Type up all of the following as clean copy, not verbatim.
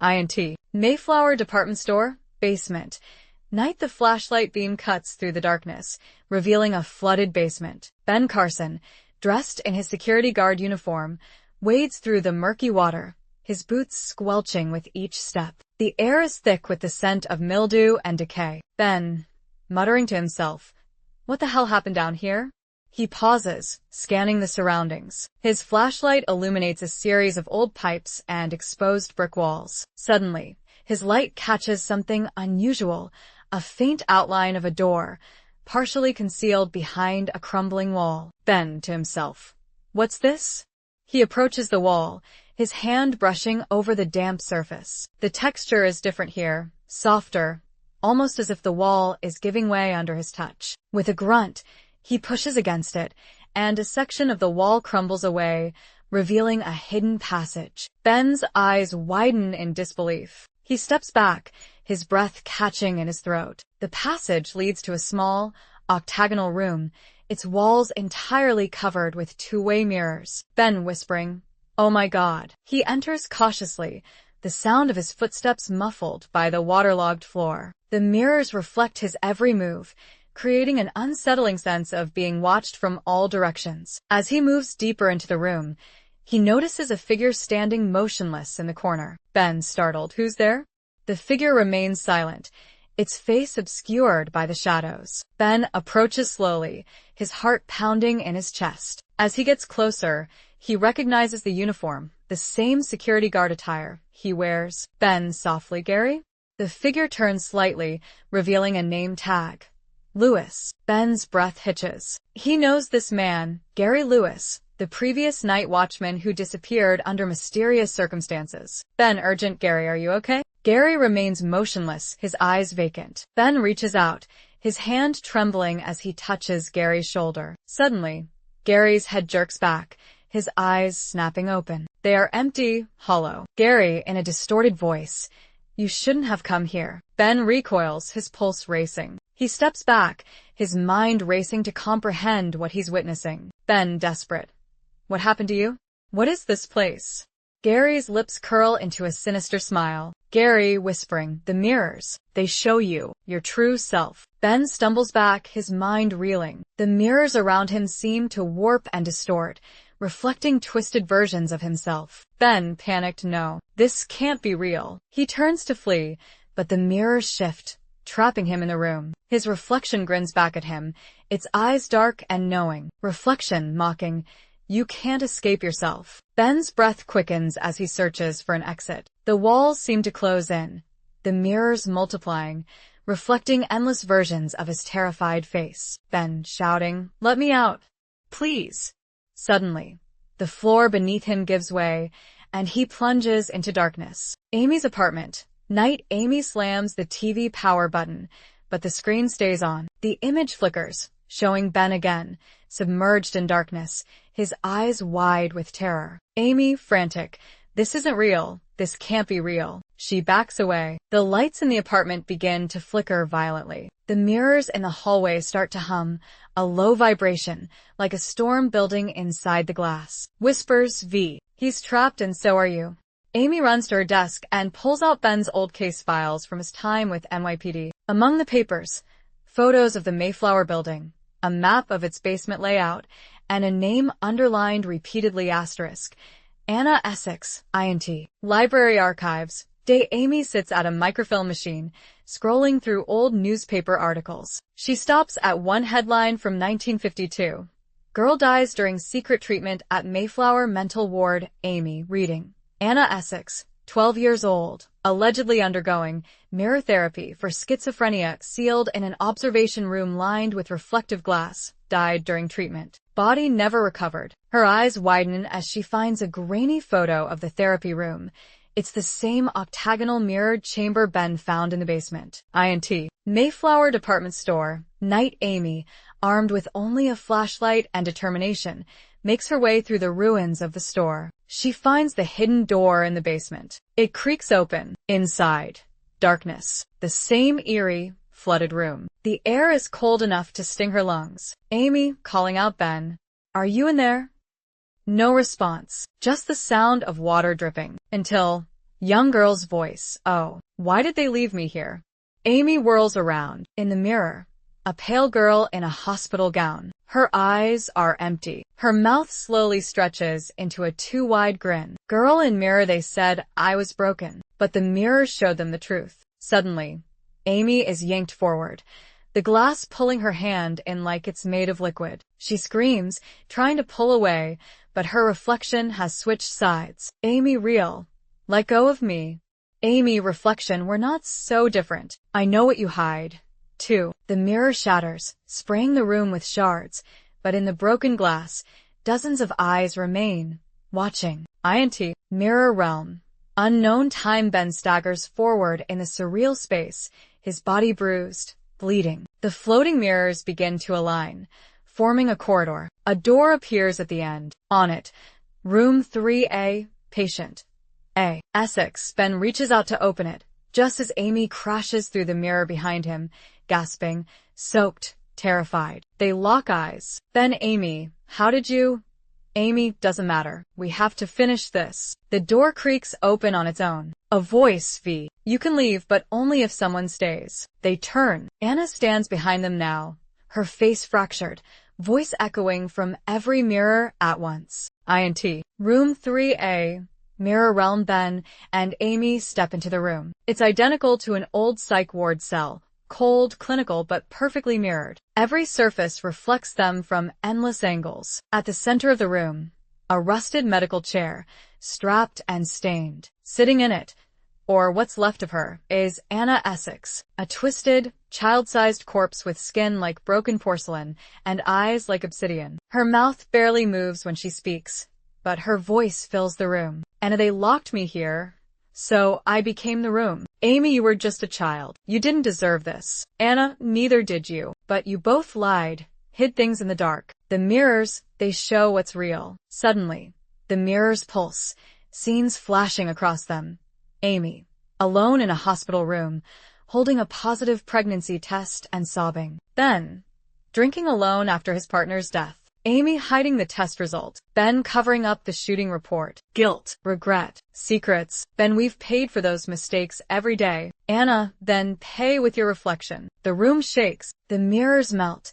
INT. Mayflower department store, basement. Night the flashlight beam cuts through the darkness, revealing a flooded basement. Ben Carson, dressed in his security guard uniform, wades through the murky water, his boots squelching with each step. The air is thick with the scent of mildew and decay. Ben, muttering to himself, "What the hell happened down here?" He pauses, scanning the surroundings. His flashlight illuminates a series of old pipes and exposed brick walls. Suddenly, his light catches something unusual, a faint outline of a door, partially concealed behind a crumbling wall. Ben, to himself, "What's this?" He approaches the wall, his hand brushing over the damp surface. The texture is different here, softer, almost as if the wall is giving way under his touch. With a grunt, he pushes against it, and a section of the wall crumbles away, revealing a hidden passage. Ben's eyes widen in disbelief. He steps back, his breath catching in his throat. The passage leads to a small, octagonal room, its walls entirely covered with two-way mirrors. Ben whispering, "Oh my God." He enters cautiously, the sound of his footsteps muffled by the waterlogged floor. The mirrors reflect his every move, creating an unsettling sense of being watched from all directions. As he moves deeper into the room, he notices a figure standing motionless in the corner. Ben, startled, "Who's there?" The figure remains silent, its face obscured by the shadows. Ben approaches slowly, his heart pounding in his chest. As he gets closer, he recognizes the uniform, the same security guard attire he wears. Ben, softly, "Gary?" The figure turns slightly, revealing a name tag. Lewis. Ben's breath hitches. He knows this man, Gary Lewis, the previous night watchman who disappeared under mysterious circumstances. "Ben, urgent, Gary, are you okay?" Gary remains motionless, his eyes vacant. Ben reaches out, his hand trembling as he touches Gary's shoulder. Suddenly, Gary's head jerks back, his eyes snapping open. They are empty, hollow. Gary, in a distorted voice, "You shouldn't have come here." Ben recoils, his pulse racing. He steps back, his mind racing to comprehend what he's witnessing. Ben, desperate, "What happened to you? What is this place?" Gary's lips curl into a sinister smile. Gary, whispering, "The mirrors. They show you, your true self." Ben stumbles back, his mind reeling. The mirrors around him seem to warp and distort, reflecting twisted versions of himself. Ben, panicked, "No, this can't be real." He turns to flee, but the mirrors shift, trapping him in the room. His reflection grins back at him, its eyes dark and knowing. Reflection, mocking, "You can't escape yourself." Ben's breath quickens as he searches for an exit. The walls seem to close in, the mirrors multiplying, reflecting endless versions of his terrified face. Ben, shouting, "Let me out, please." Suddenly, the floor beneath him gives way, and he plunges into darkness. Amy's apartment. Night. Amy slams the TV power button, but the screen stays on. The image flickers, showing Ben again, submerged in darkness, his eyes wide with terror. Amy, frantic, "This isn't real. This can't be real." She backs away. The lights in the apartment begin to flicker violently. The mirrors in the hallway start to hum, a low vibration, like a storm building inside the glass. Whispers, "V. He's trapped and so are you." Amy runs to her desk and pulls out Ben's old case files from his time with NYPD. Among the papers, photos of the Mayflower building, a map of its basement layout, and a name underlined repeatedly asterisk, Anna Essex, INT. Library archives. Day. Amy sits at a microfilm machine, scrolling through old newspaper articles. She stops at one headline from 1952. "Girl dies during secret treatment at Mayflower mental ward." Amy, reading. Anna Essex, 12 years old, allegedly undergoing mirror therapy for schizophrenia, sealed in an observation room lined with reflective glass, died during treatment. Body never recovered. Her eyes widen as she finds a grainy photo of the therapy room. It's the same octagonal mirrored chamber Ben found in the basement. INT. Mayflower department store. Night. Amy, armed with only a flashlight and determination, makes her way through the ruins of the store. She finds the hidden door in the basement. It creaks open. Inside, darkness. The same eerie, flooded room. The air is cold enough to sting her lungs. Amy, calling out Ben, "Are you in there?" No response, just the sound of water dripping. Until, Young girl's voice. Oh, why did they leave me here? Amy whirls around. In the mirror, a pale girl in a hospital gown. Her eyes are empty. Her mouth slowly stretches into a too-wide grin. Girl in mirror, they said I was broken, but the mirror showed them the truth. Suddenly, Amy is yanked forward, the glass pulling her hand in like it's made of liquid. She screams, trying to pull away, but her reflection has switched sides. Amy real. Let go of me. Amy reflection, we're not so different. I know what you hide. 2. The mirror shatters, spraying the room with shards, but in the broken glass, dozens of eyes remain, watching. INT. Mirror realm. Unknown time. Ben staggers forward in the surreal space, his body bruised, bleeding. The floating mirrors begin to align, forming a corridor. A door appears at the end. On it, room 3A, patient A. Essex. Ben reaches out to open it, just as Amy crashes through the mirror behind him, gasping, soaked, terrified. They lock eyes. Ben. Amy, how did you? Amy, doesn't matter. We have to finish this. The door creaks open on its own. A voice. V. You can leave, but only if someone stays. They turn. Anna stands behind them now, her face fractured, voice echoing from every mirror at once. INT. Room 3A. Mirror realm. Ben and Amy step into the room. It's identical to an old psych ward cell. Cold, clinical, but perfectly mirrored. Every surface reflects them from endless angles. At the center of the room, a rusted medical chair, strapped and stained. Sitting in it, or what's left of her, is Anna Essex, a twisted, child-sized corpse with skin like broken porcelain and eyes like obsidian. Her mouth barely moves when she speaks, but her voice fills the room. Anna, they locked me here, so I became the room. Amy, you were just a child. You didn't deserve this. Anna, neither did you. But you both lied, hid things in the dark. The mirrors, they show what's real. Suddenly, the mirrors pulse, scenes flashing across them. Amy, alone in a hospital room, holding a positive pregnancy test and sobbing. Ben, drinking alone after his partner's death. Amy hiding the test result. Ben covering up the shooting report. Guilt, regret, secrets. Ben, we've paid for those mistakes every day. Anna, then pay with your reflection. The room shakes. The mirrors melt,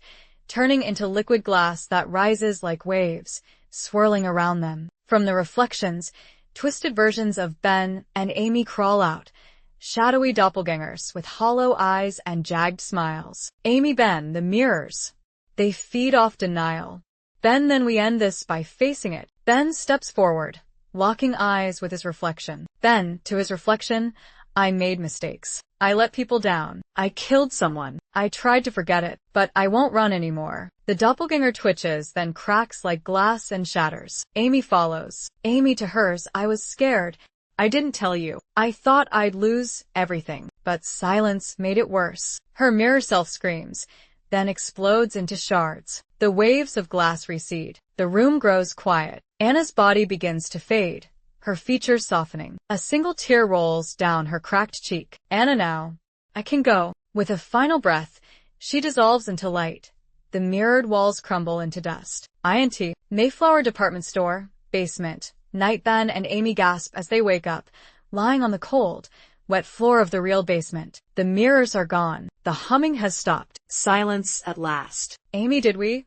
turning into liquid glass that rises like waves, swirling around them. From the reflections, twisted versions of Ben and Amy crawl out, shadowy doppelgangers with hollow eyes and jagged smiles. Amy. Ben, the mirrors. They feed off denial. Ben, then we end this by facing it. Ben steps forward, locking eyes with his reflection. Ben, to his reflection, I made mistakes. I let people down. I killed someone. I tried to forget it, but I won't run anymore. The doppelganger twitches, then cracks like glass and shatters. Amy follows. Amy to hers, I was scared. I didn't tell you. I thought I'd lose everything, but silence made it worse. Her mirror self screams, then explodes into shards. The waves of glass recede. The room grows quiet. Anna's body begins to fade, her features softening. A single tear rolls down her cracked cheek. Anna, now. I can go. With a final breath, she dissolves into light. The mirrored walls crumble into dust. INT. Mayflower department store, basement. Night. Ben and Amy gasp as they wake up, lying on the cold, wet floor of the real basement. The mirrors are gone. The humming has stopped. Silence at last. Amy, did we?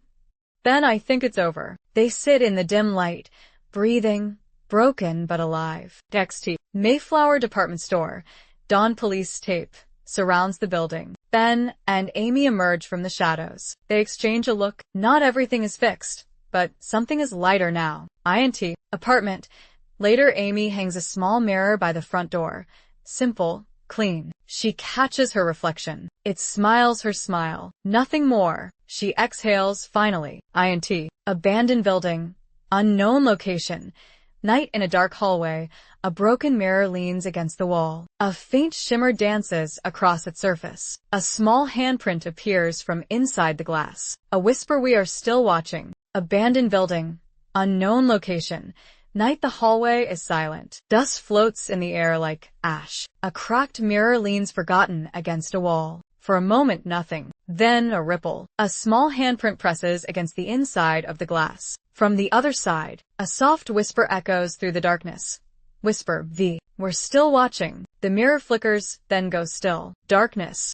Ben, I think it's over. They sit in the dim light, breathing, broken but alive. XT. Mayflower department store. Dawn police tape surrounds the building. Ben and Amy emerge from the shadows. They exchange a look. Not everything is fixed, but something is lighter now. INT. Apartment. Later, Amy hangs a small mirror by the front door. Simple, clean. She catches her reflection. It smiles her smile. Nothing more. She exhales finally. INT. Abandoned building. Unknown location. Night in a dark hallway. A broken mirror leans against the wall. A faint shimmer dances across its surface. A small handprint appears from inside the glass. A whisper, we are still watching. Abandoned building. Unknown location. Night, the hallway is silent. Dust floats in the air like ash. A cracked mirror leans forgotten against a wall. For a moment, nothing. Then a ripple. A small handprint presses against the inside of the glass. From the other side, a soft whisper echoes through the darkness. Whisper, V. We're still watching. The mirror flickers, then goes still. Darkness.